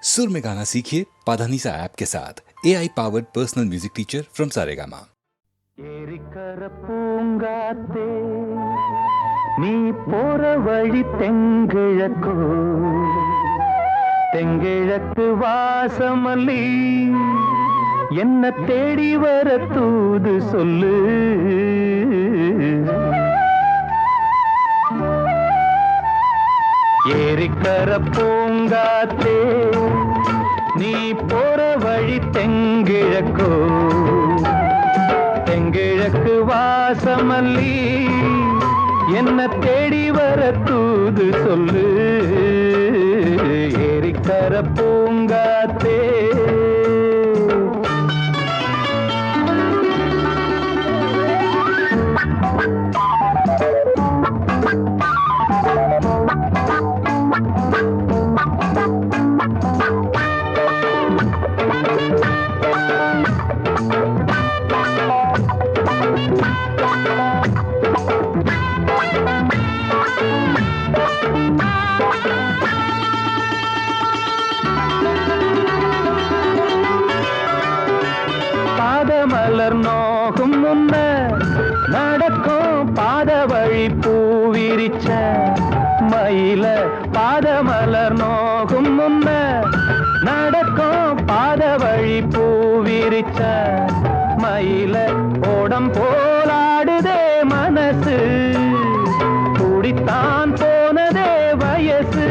सुर में गाना सीखिए पाधानीसा ऐप के साथ AI powered personal music teacher from Saregama. ஏரிக்கர பூங்காத்தே நீ போற வழி தெங்கிழக்கோ தெங்கிழக்கு வாசமல்லி என்ன தேடி வர தூது சொல்லு. ஏரிக்கர பூங்காத்தே நீ போற வழி தெங்கிழக்கோ தெங்கிழக்கு வாசமல்லி என்ன தேடி வர தூது சொல்லு. ஏரிக்கர பூங்காத்தே பாதமலர் நோகும் முன்ன நடக்கும் பாத வழி பூவிரிச்ச மயில. பாதமலர் நோகும் முன்ன நடக்கும் பாத வழி பூவிரிச்ச மயில. ஓடம் போலாடுதே மனசு குடித்தான் போனதே வயசு.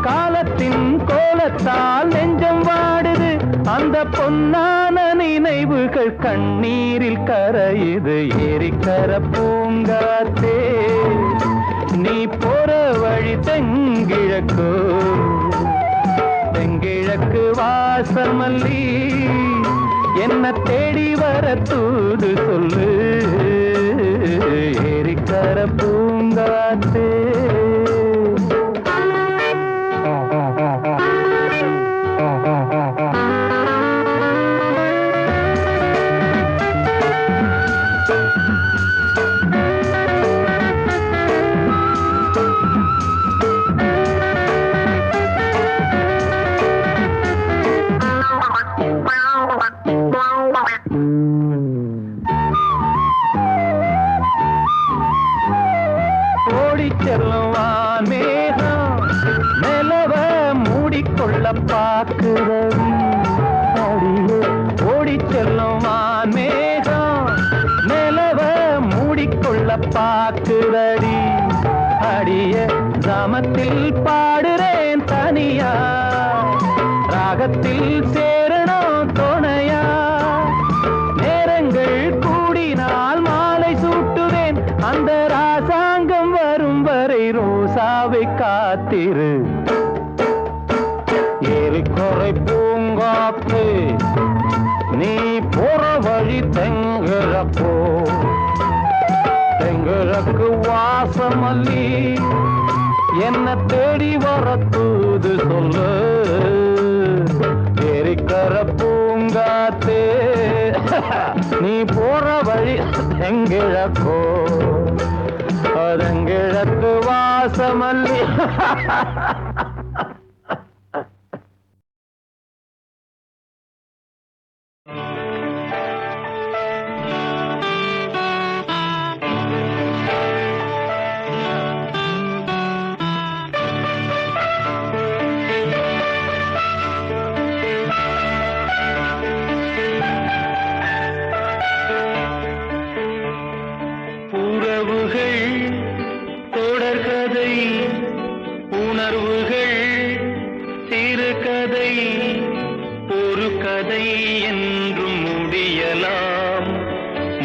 காலத்தின் கோலத்தால் நெஞ்சம் வாடுது அந்த பொன்னான நினைவுகள் கண்ணீரில் கரையுது. ஏரிக்கர பூங்காத்தே நீ போற வழி தெங்கிழக்கு தெங்கிழக்கு வாசமல்லி என்ன தேடி வர தூது சொல்லு. ஏரிக்கர பூங்காத்தே செல்லுவான் மேகம் நிலவ மூடிக்கொள்ள பாக்குறவி அடியே. ஓடி செல்லுவான் மேகம் நிலவ மூடிக்கொள்ள பாக்குறடி அடிய. கிராமத்தில் பாடுறேன் தனியா ராகத்தில் சேரணும் துணையா. நேரங்கள் கூடினால் மாலை சூட்டுவேன் அந்த ராசாங்கம் வரும் வரை ரோசாவை காத்திரு. ஏரிக்கரை பூங்காத்து நீ போற வழி தெங்கிழக்கோ தெங்கிழக்கு வாசமல்லி என்ன தேடி வர தூது சொல்லு. ஏரிக்கர பூங்காத்தே நீ போற வழி தெங்கிழக்கோ தெங்கிழக்கு வாசமல்லி. தொடர்கதை உணர்வுகள் சிறுகதை ஒரு கதை என்றும் முடியலாம்.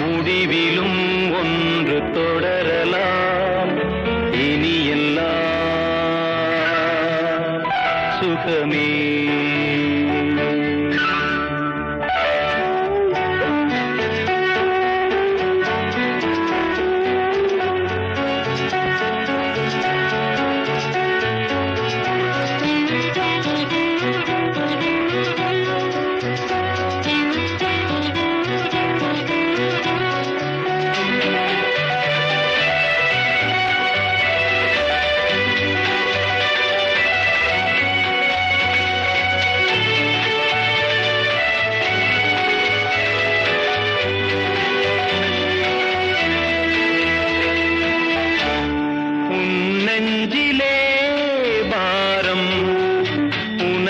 முடிவிலும் ஒன்று தொடரலாம். இனி எல்லாம் சுகமே.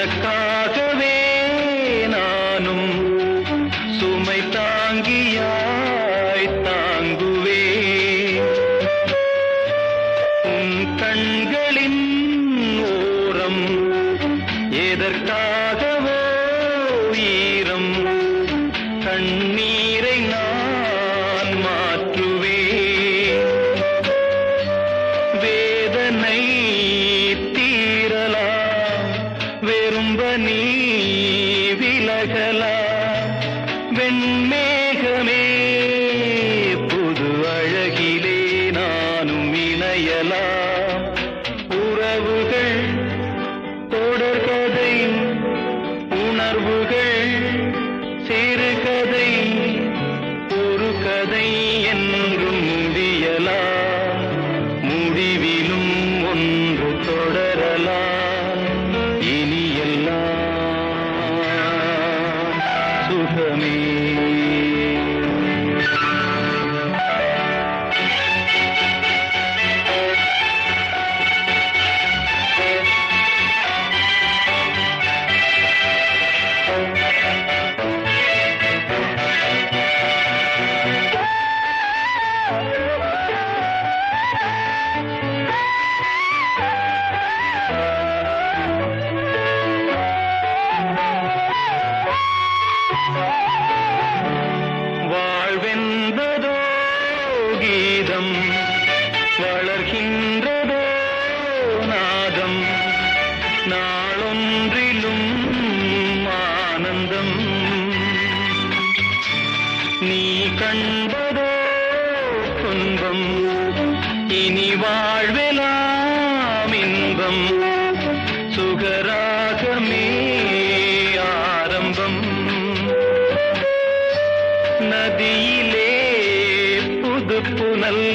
உனக்காகவே நானும் சுமை தாங்கியாய் தாங்குவே உன் கண்களின் ஓரம் எதற்காகவோ ஈரம் கண்ணீரை நான் மாற்றுவேன் வேதனை தீரலாம் வெறும்ப நீ விலகலாம் வெண்மேகமே புது அழகிலே நானும் இணையலாம் உறவுகள் தொடர்கதை உணர்வுகள் சிறுகதை ஒரு கதை என்றும் முடியலாம் முடிவிலும் ஒன்று தொடரலாம் இனி எல்லாம் சுகமே வாழ்வென்பதோ கீதம் வளர்கின்றதோ நாதம் நாளொன்றிலும் ஆனந்தம் நீ கண்பதோ துன்பம் இனி வாழ்வெலாம் இன்பம் சுகராகமே ஆரம்பம் நதியிலே புது புனல்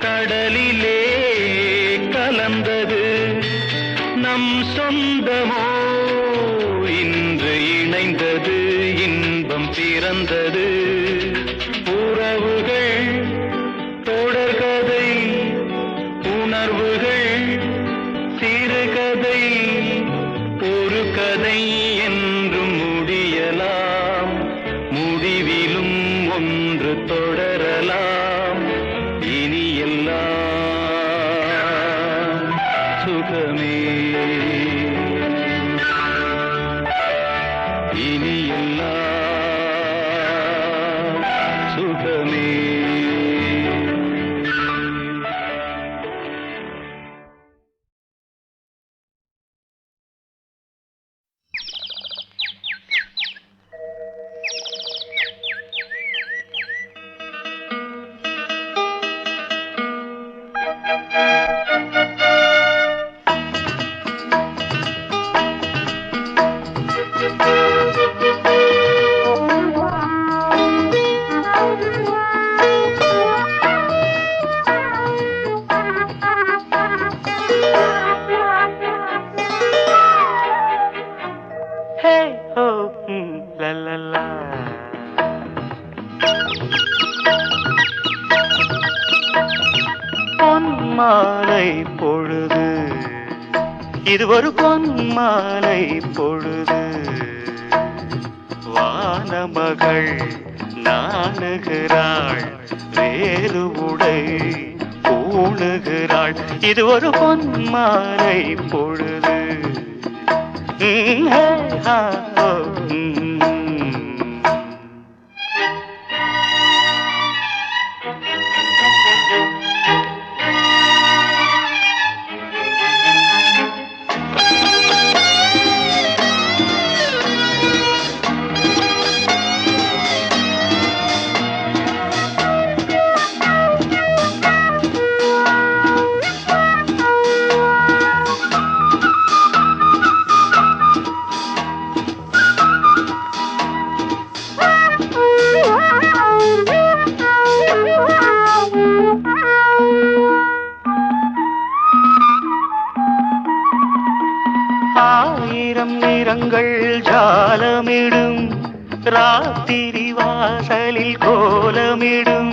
கடலிலே கலந்தது நம் சொந்தமோ இன்று இணைந்தது இன்பம் பிறந்தது உறவுகள் தொடர்கதை உணர்வுகள் சிறுகதை ஒரு கதை என்றும் முடியலாம் முடிவிலும் ஒன்று தொடரலாம் இனி எல்லாம் சுகமே இனி எல்லாம் சுகமே பொன்மாலை பொழுது இது ஒரு பொன்மாலை பொழுது வானமகள் நாணுகிறாள் வேறு உடை பூணுகிறாள் இது ஒரு பொன்மாலை பொழுது ஆயிரம் நிறங்கள் ஜாலமிடும் ராத்திரி வாசலில் கோலமிடும்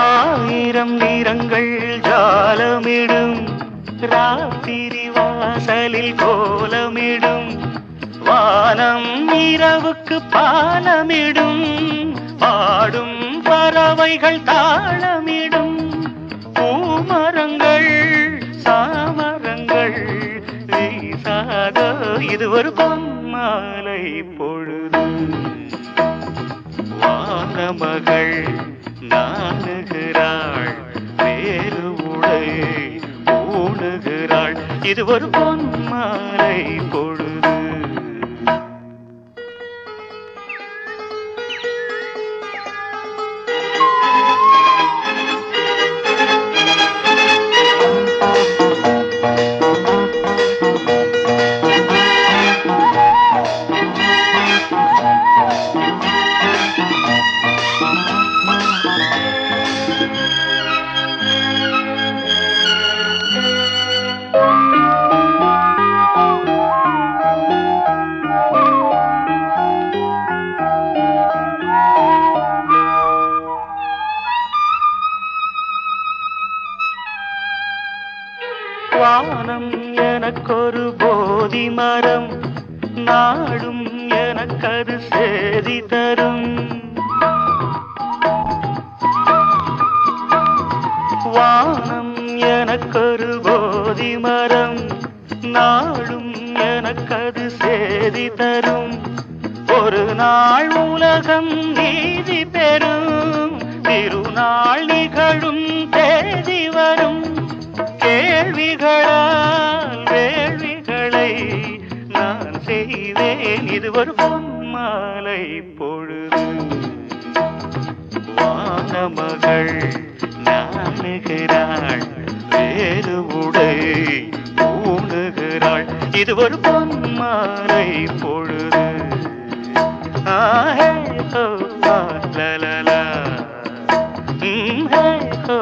ஆயிரம் ஆயிரம் நிறங்கள் ஜாலமிடும் ராத்திரி வாசலில் கோலமிடும் வானம் இரவுக்கு பாலமிடும் பாடும் பறவைகள் தாளமிடும் பூமரங்கள் சாமரங்கள் வீசாத இது ஒரு பொன்மாலை பொழுது வானமகள் நாணுகிறாள் வேறு உடை ஊணுகிறாள் இது ஒரு பொன்மாலை பொழுது வானம் எனக்கொரு போதி மரம் நாடும் எனக்கது சேதி தரும் வானம் எனக்கொரு போதி மரம் நாடும் எனக்கது சேதி தரும் ஒரு நாள் உலகம் நீதி பெறும் திருநாள் நிகழும் தேதி வரும் கேள்விகளால் வேள்விகளை நான் செய்வேன் இது ஒரு பொன்மாலை பொழுது வானமகள் நாணுகிறாள் வேறு உடை ஊணுகிறாள் இது ஒரு பொன்மாலை பொழுது ஆஹே ஹோ லலலா ஹே ஹோ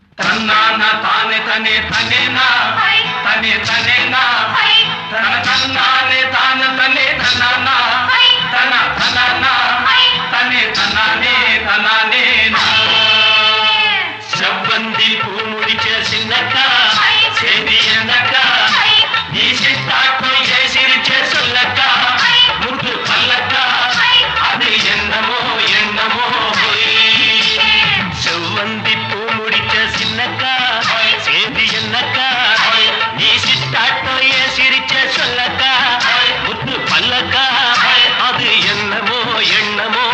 ताने तने तने ना तने तने ना तना तन्नाने तान तने तना ना तना तना ना तने तनाने तनाने ना शब्बंदी पूमुड़िके सिन्नक्का सेदियनक्का नी सिट्टाको ये सिरिचे सोल्लक्का मुद्दु पल्लक्का அது என்னமோ என்னமோ செவ்வந்தி பூமுடிச்ச சின்னக்கா சேதி என்னக்கா நீ சிட்டாட்டோ ஏ சிரிச்ச சொல்லக்கா முத்து பல்லக்கா அது என்னமோ எண்ணமோ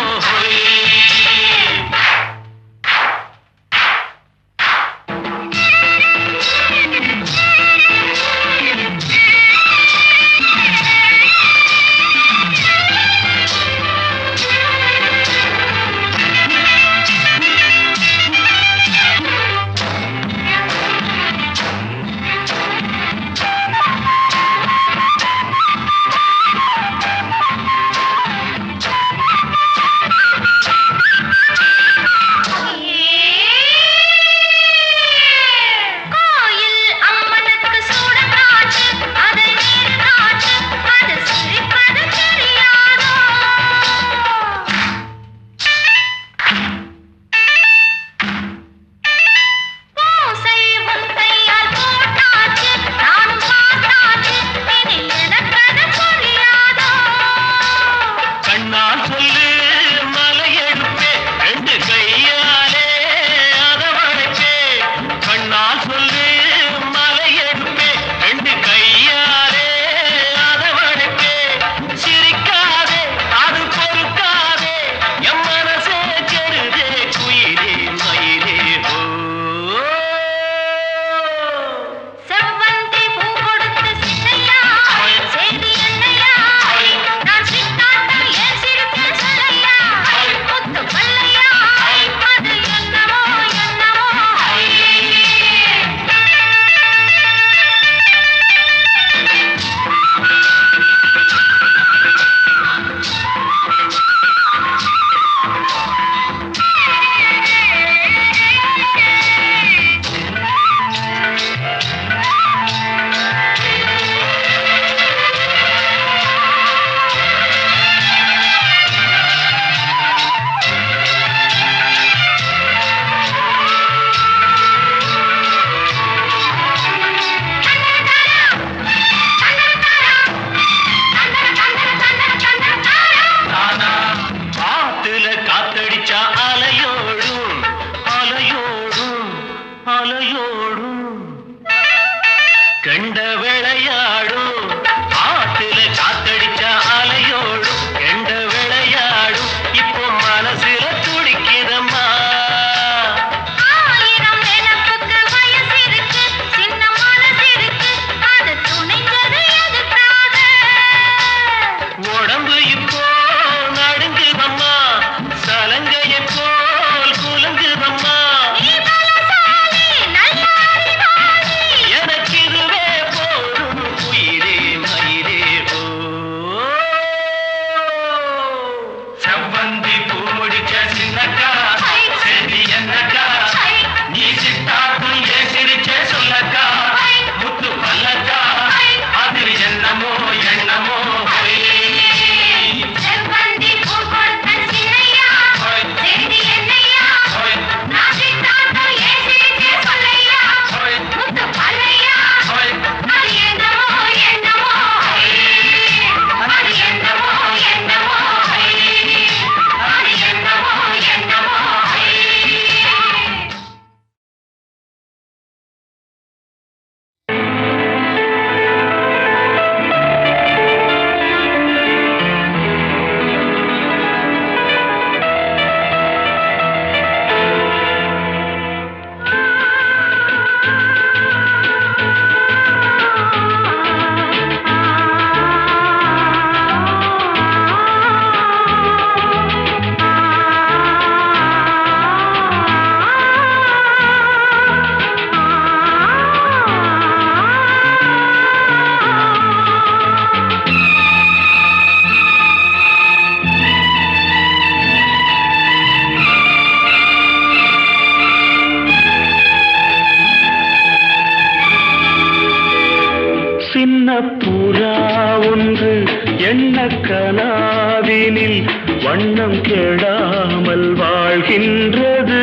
கனாவினில் வண்ணம் கெடாமல் வாழ்கின்றது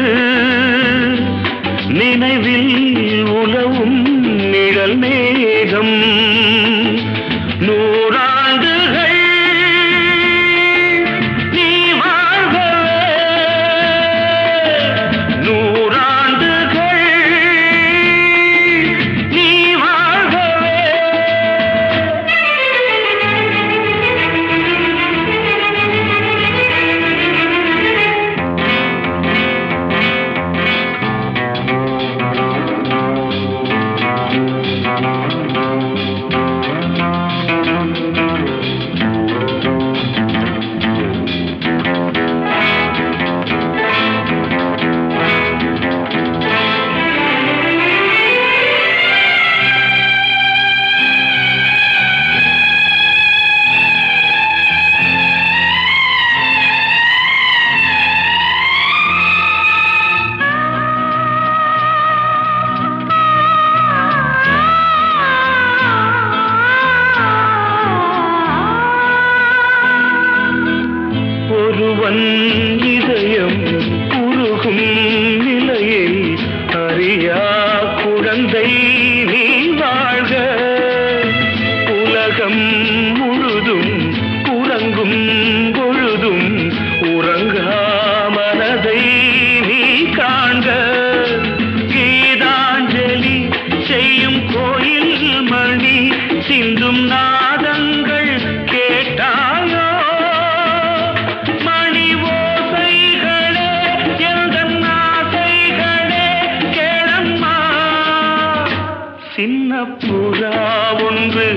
நினைவில் உலவும் நிழல் மேகம் நூறாண்டுகள் நீ வாழ்கவே நூறாண்டுகள் நீ வாழ்கவே ஒருவன் இதயம் உருகும் நிலையை அறியா குழந்தை நீ வாழ்க உலகம் முழுதும் உறங்கும் பொழுதும் உறங்கா மனதை நீ காண்க கீதாஞ்சலி செய்யும் கோயில் மணி சிந்தும் நாதங்கள் கேட்டாயோ சின்ன புறா ஒன்று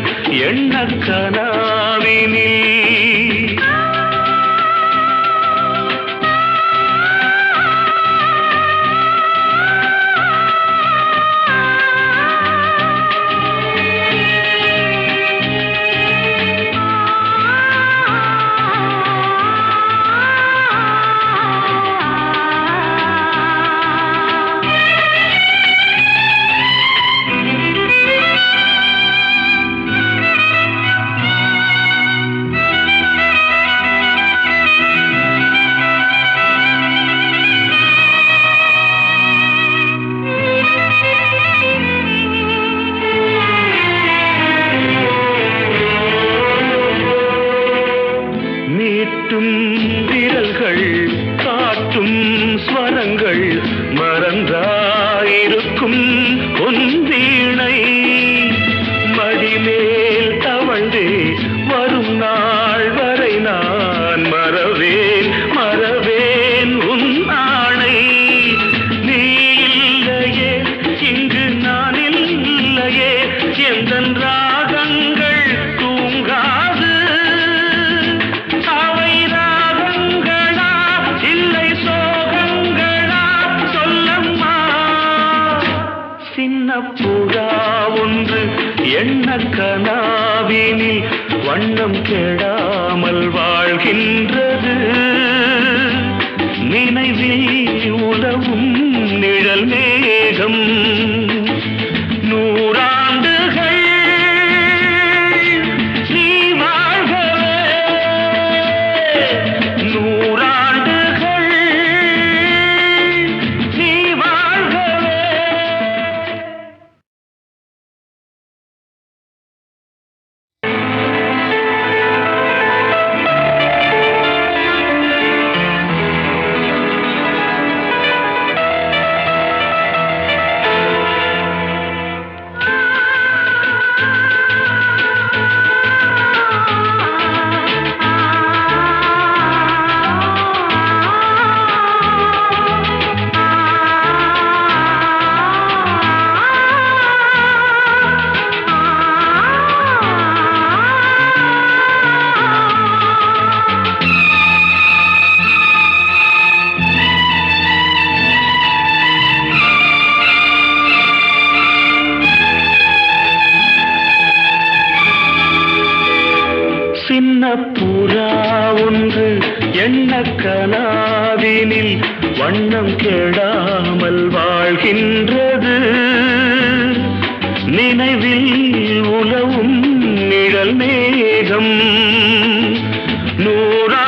எண்ண கனாவினில் மீட்டும் விரல்கள் காட்டும் ஸ்வரங்கள் மறந்தாயிருக்கும் உன் வீணை மடிமேல் தவழ்ந்தே வரும் நாள் வரை நான் மறவேன் மறவேன் உன் ஆணை நீ இல்லையே இங்கு நான் இல்லையே எந்தன் ராகங்கள் தூங்காது அவை ராகங்களா இல்லை சோகங்களா சொல்லம்மா சின்ன புறா ஒன்று எண்ண கனாவினில் வண்ணம் கெடாமல் வாழ்கின்றது நினைவில் உலவும் நிழல் மேகம் நூறாண்டுகள் நீ வாழ்கவே நூறாண்டுகள் நீ வாழ்கவே புறா ஒன்று எண்ண கனாவினில் வண்ணம் கெடாமல் வாழ்கின்றது நினைவில் உலவும் நிழல் மேகம் நூறா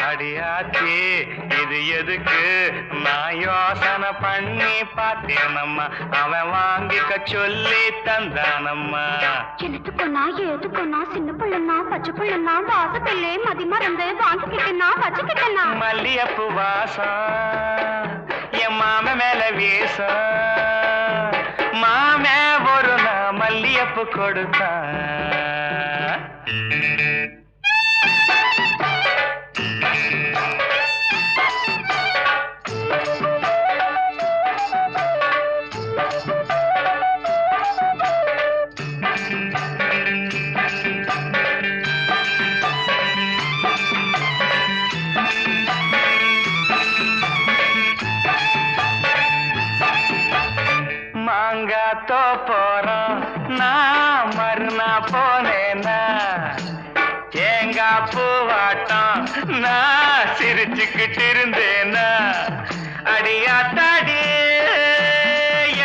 அடியாச்சி இது எதுக்கு நான் யோசனை பண்ணி பார்த்தேனம்மா அவன் வாங்கிக்க சொல்லி தந்தானம்மா எனத்துக்குன்னா ஏதுக்குன்னா சின்ன பிள்ளைன்னா பச்சை பிள்ளைன்னா வாசத்திலே மதி மறந்து வாங்கிக்கிட்டேன்னா வச்சுக்கிட்டேன்னா மல்லியப்பு வாசம் என் மாம மேல வீசம் மாமே ஒரு நான் மல்லியப்பு கொடுத்தான் மாங்காத்தோ போறோம் நான் மறுநா போனேனா தேங்காய் பூவாட்டம் நான் சிரிச்சுக்கிட்டு இருந்தேனா அடியாத்தாடி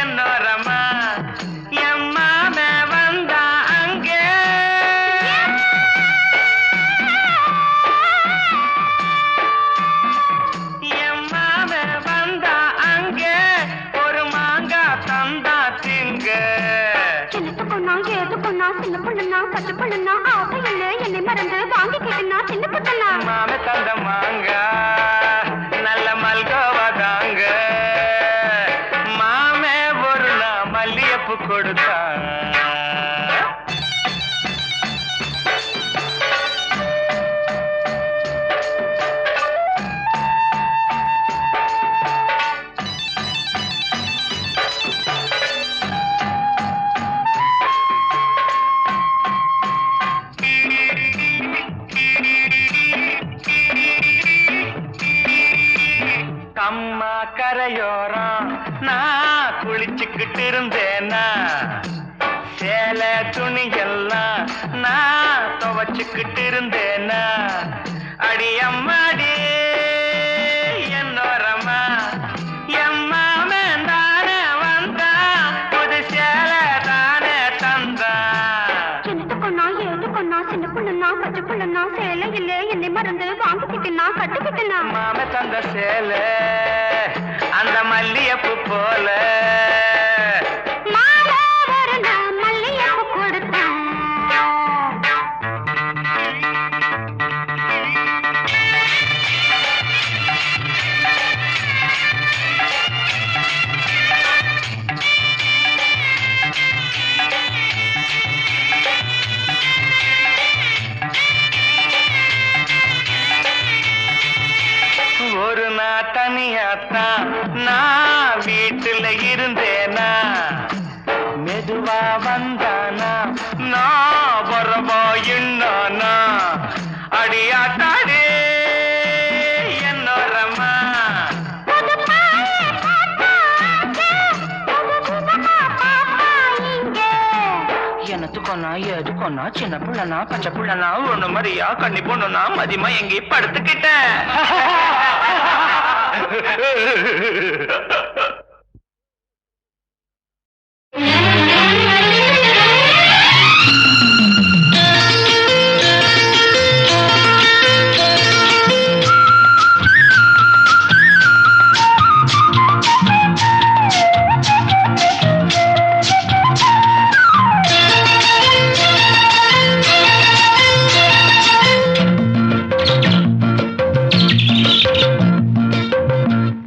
என்னோரமா என் மாம வந்தா அங்கே என் மாம வந்தா அங்கே ஒரு மாங்காய் தந்தா திங்க எனத்துக்குன்னா ஏதுக்குன்னா சின்ன பிள்ளைன்னா பச்சை பிள்ளைன்னா ஆசையிலே என்னை மறந்து வாங்கிக்கிட்டேன்னா சின்ன பிள்ளைன்னா மாம தந்த மாங்கா நல்ல மல்கோவா தாங்க மாமே ஒரு நான் மல்லியப்பு கொடுத்தான் அம்மா கரையோரம் நான் குளிச்சுக்கிட்டு இருந்தேனா சேலை துணி எல்லாம் நான் துவச்சுக்கிட்டு இருந்தேனா அடி அம்மாடி என்னோரமா எம்மாமன் தானே வந்தா புது சேலை தானே தந்தா எனத்துக்குன்னா ஏதுக்குன்னா சின்ன பிள்ளைன்னா பச்சை பிள்ளைன்னா சேலையிலே என்னை மறந்து வாங்கிக்கிட்டேன்னா கட்டுக்கிட்டேன்னா மாம தந்த சேலை அந்த மல்லியப்பு போல மாலை ஒரு நான் மல்லிகைப்பூ கொடுத்தேன் ஒரு நான் தனியாத்தான் நான் வீட்டுல இருந்தேனா மெதுவா வந்தானா நான் வரவா என்னானா அடியாத்தாடி என்னோரமா எனத்துக்கொன்னா எதுக்கொன்னா சின்ன பிள்ளைனா பச்சை பிள்ளைனா ஒண்ணு மாதிரியா கண்ணி பொண்ணுனா மதியமா எங்கே படுத்துக்கிட்டேன்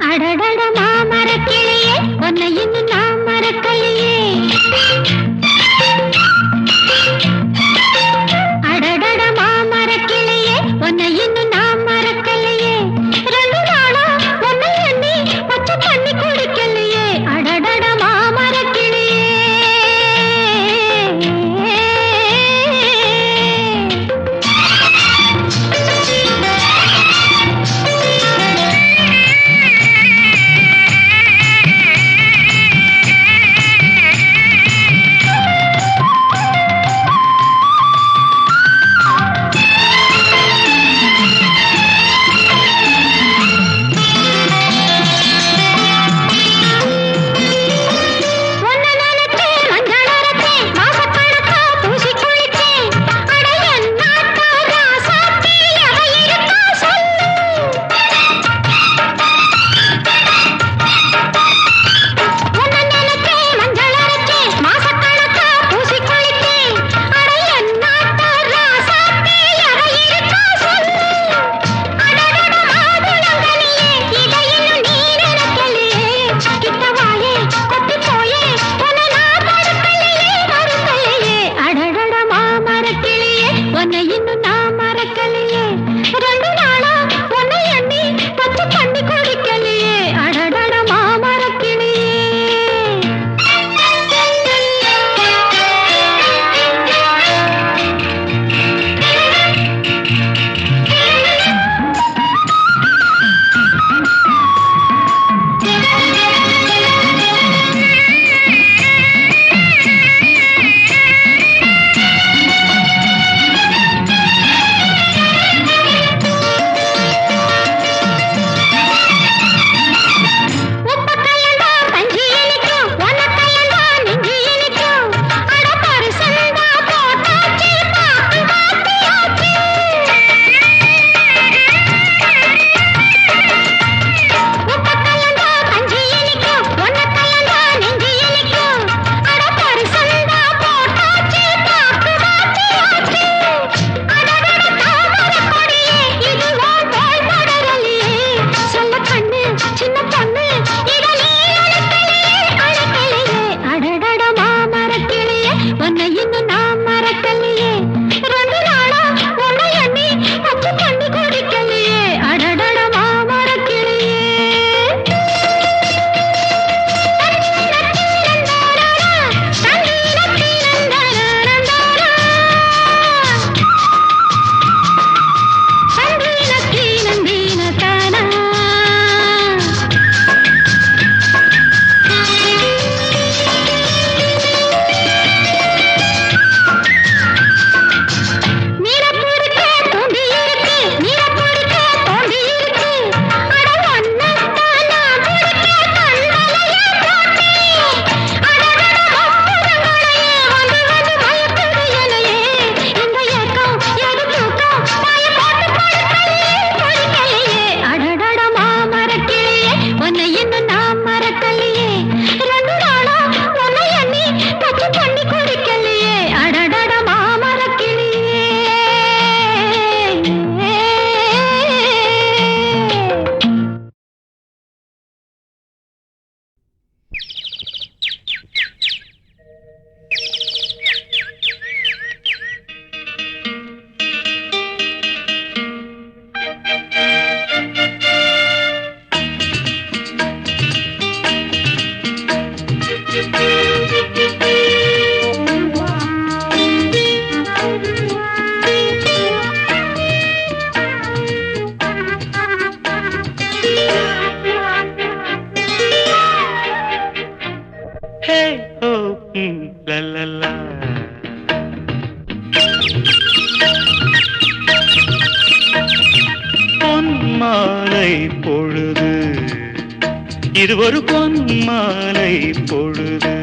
அடடட மாமரக் உன்னை இன்னும் நான் மறக்கலையே ரெண்டு நாளா உன்னை எண்ணி பச்சை தண்ணி குடிக்கலையே அடடட மாமரக்கிளியே பொன்மாலை பொழுது இது ஒரு பொன்மாலை பொழுது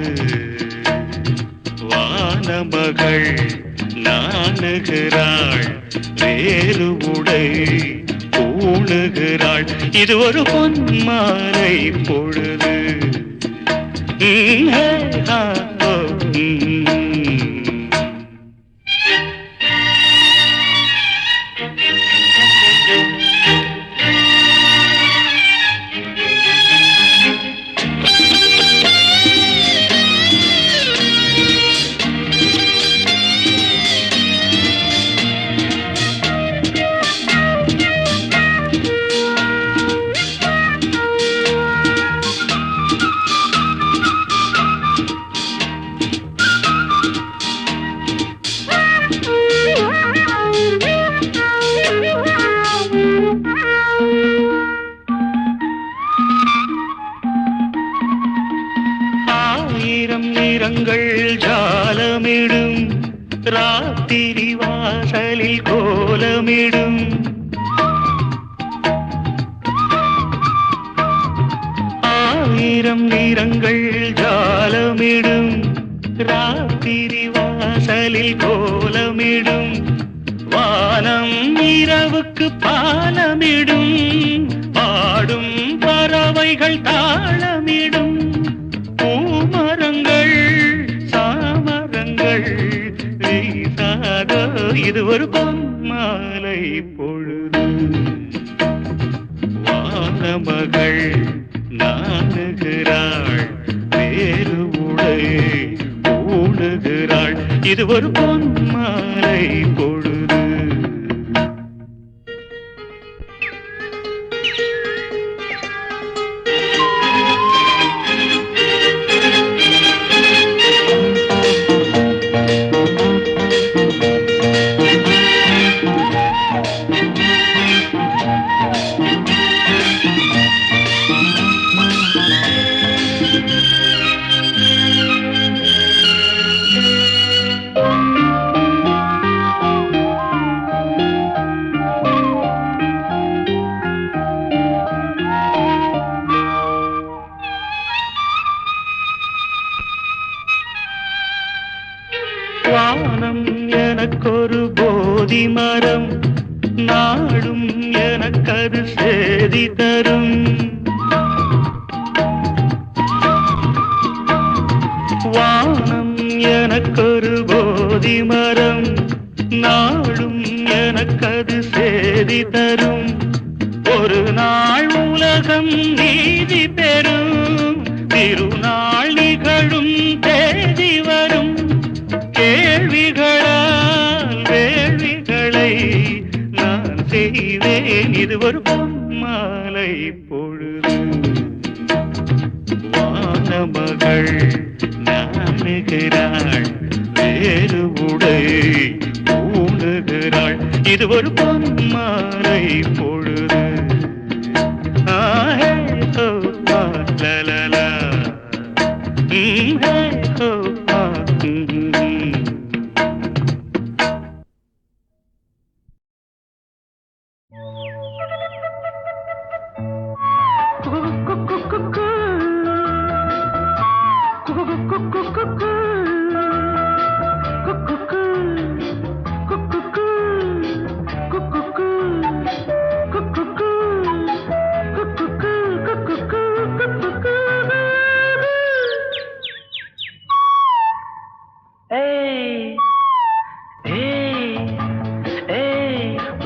வானமகள் நாணுகிறாள் வேறு உடை பூணுகிறாள் இது ஒரு பொன்மாலை பொழுது நிறங்கள் ஜாலமிடும் ராத்திரி வாசலில் கோலமிடும் ஆயிரம் நிறங்கள் ஜாலமிடும் ராத்திரி வாசலில் கோலமிடும் வானம் இரவுக்கு பாலமிடும் பாடும் பறவைகள் தாளமிடும் பூமரங்கள் சாமரங்கள் வீசாத இது ஒரு பொன்மாலை பொழுது வானமகள் நாணுகிறாள் வேறு உடை பூணுகிறாள் இது ஒரு பொன்மாலை பொழுது வானம் எனக்கொரு போதி மரம் நாடும் எனக்கது சேதி தரும் வானம் எனக்கொரு போதி மரம் நாடும் எனக்கது சேதி தரும் ஒரு நாள் உலகம் நீதி பெறும் திருநாள் நிகழும் தேதி வரும் கேள்விகளால் வேள்விகளை நான் செய்வேன். இது ஒரு பொன்மாலை பொழுது. வானமகள் நாணுகிறாள், வேறு உடை பூணுகிறாள். இது ஒரு பொன்மாலை பொழுது. ஆஹே ஹோ லலலா, ஹே ஹோ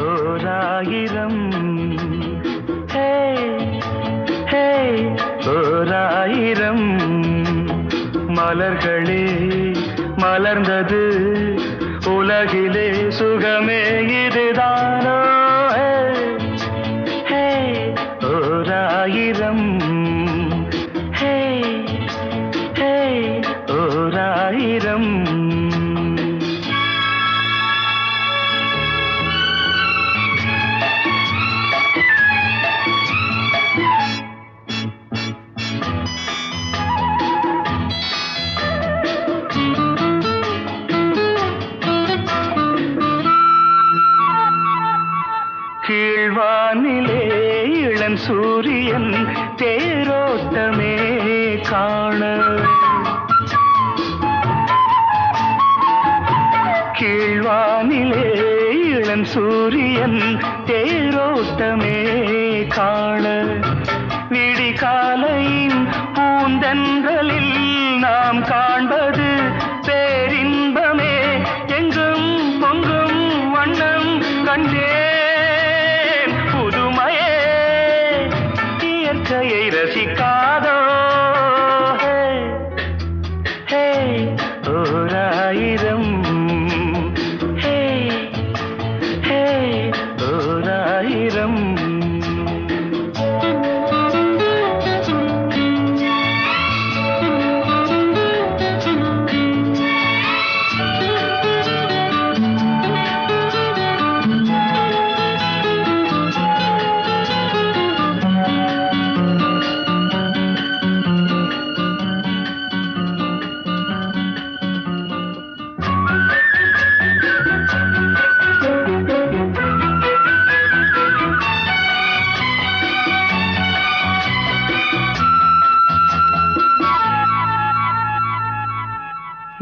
ஓராயிரம் ஓராயிரம் மலர்களே மலர்ந்தது உலகிலே சுகமே இதுதானோ. ஓராயிரம் ஓராயிரம் கீழ்வானிலே இளம் சூரியன் தேரோட்டமே காண. கீழ்வானிலே இளம் சூரியன் தேரோட்டமே காண. விடிகாலையின் பூந்தென்றலில் நாம் காண்பது பேரின்பமே. எங்கும் பொங்கும் வண்ணம் கண்டேன் புதுமையே. இயற்கையை ரசிக்காதோ. ஓராயிரம் ஓராயிரம்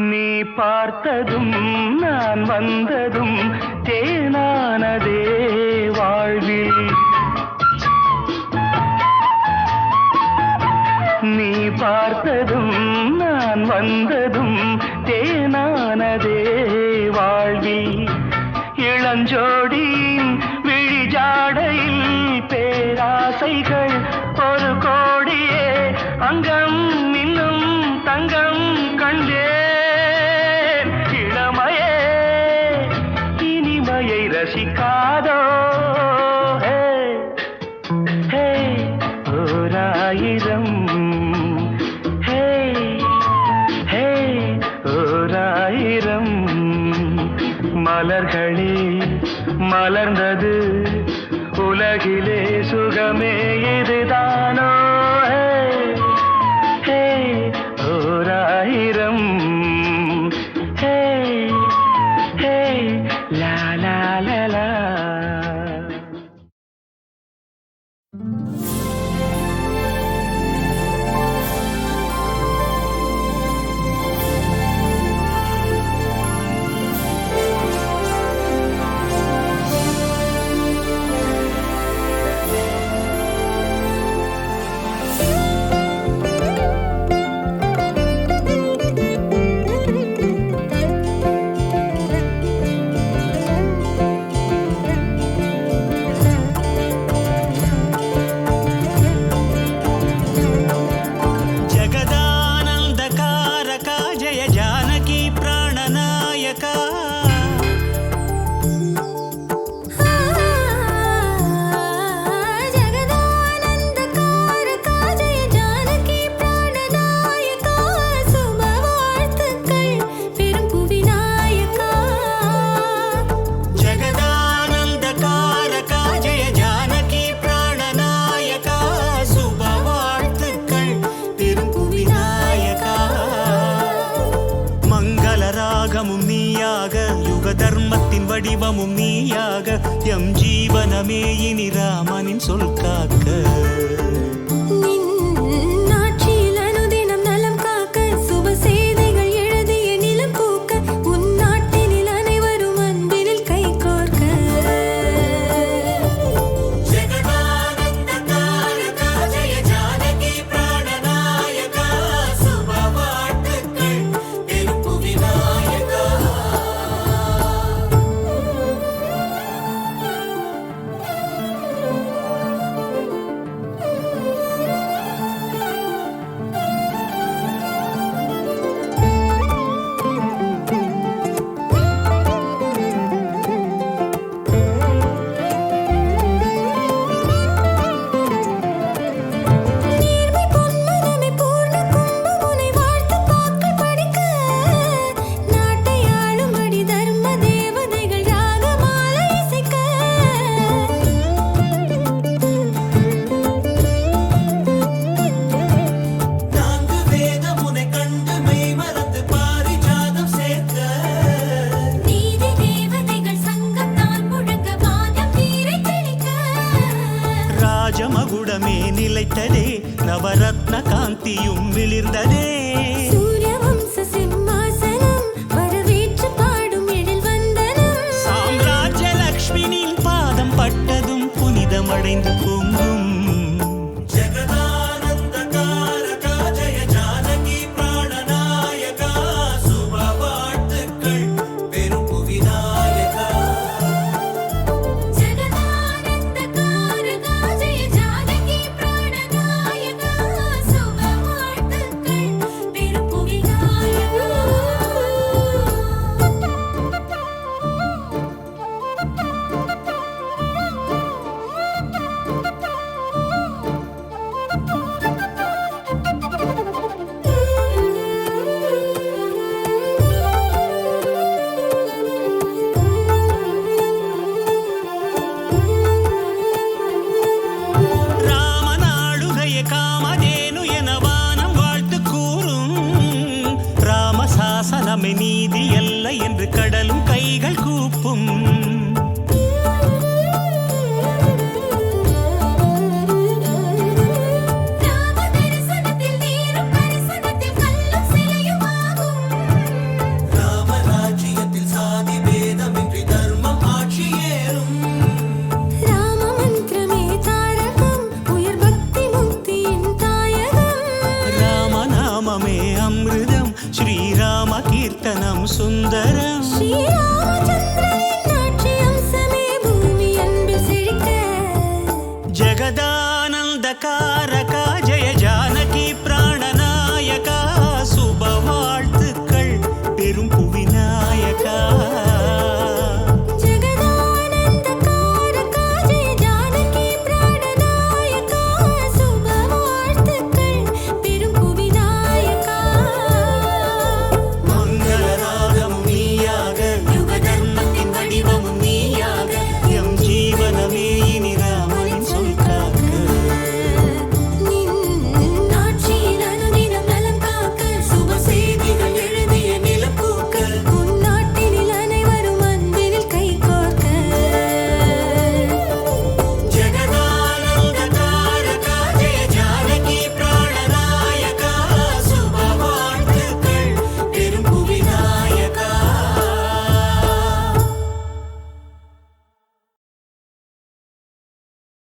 நீ பார்த்ததும் நான் வந்ததும் தேனானதே வாழ்வில். நீ பார்த்ததும் நான் வந்ததும் தேனானதே வாழ்வில். இளஞ்சோடியின் விழிஜாடையில் பேராசைகள் ஒரு கோடியே. அங்கம் இன்னும் தங்கம் கண்டேன். இளமையே இனிமையை ரசிக்காதோ. ஓராயிரம் ஓராயிரம் மலர்களே மலர்ந்தது உலகிலே சுகமே இதுதானோ. ஓராயிரம் லா லா லா லா. ஜனநாயகா தர்மத்தின் வடிவமும் நீயாக எம் ஜீவனமே இனி ராமனின் சொல் காக்க நாட்சியில் அனுதினம் நலம் காக்க சுப செய்திகள் எழுதிய நிலம் பூக்க உன் நாட்டினில் அனைவரும் அன்பினில் கை கோர்க்க ராஜமகுடமே நிலைத்ததே நவரத்ன காந்தியும் மிளிர்ந்ததே சூரிய வம்ச சிம்மாசனம் வரவேற்று பாடும் எழில் வந்தனம் சாம்ராஜ்ய லக்ஷ்மியின் பாதம் பட்டதும் புனிதமடைந்து பொங்கும் நீதி அல்ல என்று கடலும் கைகள்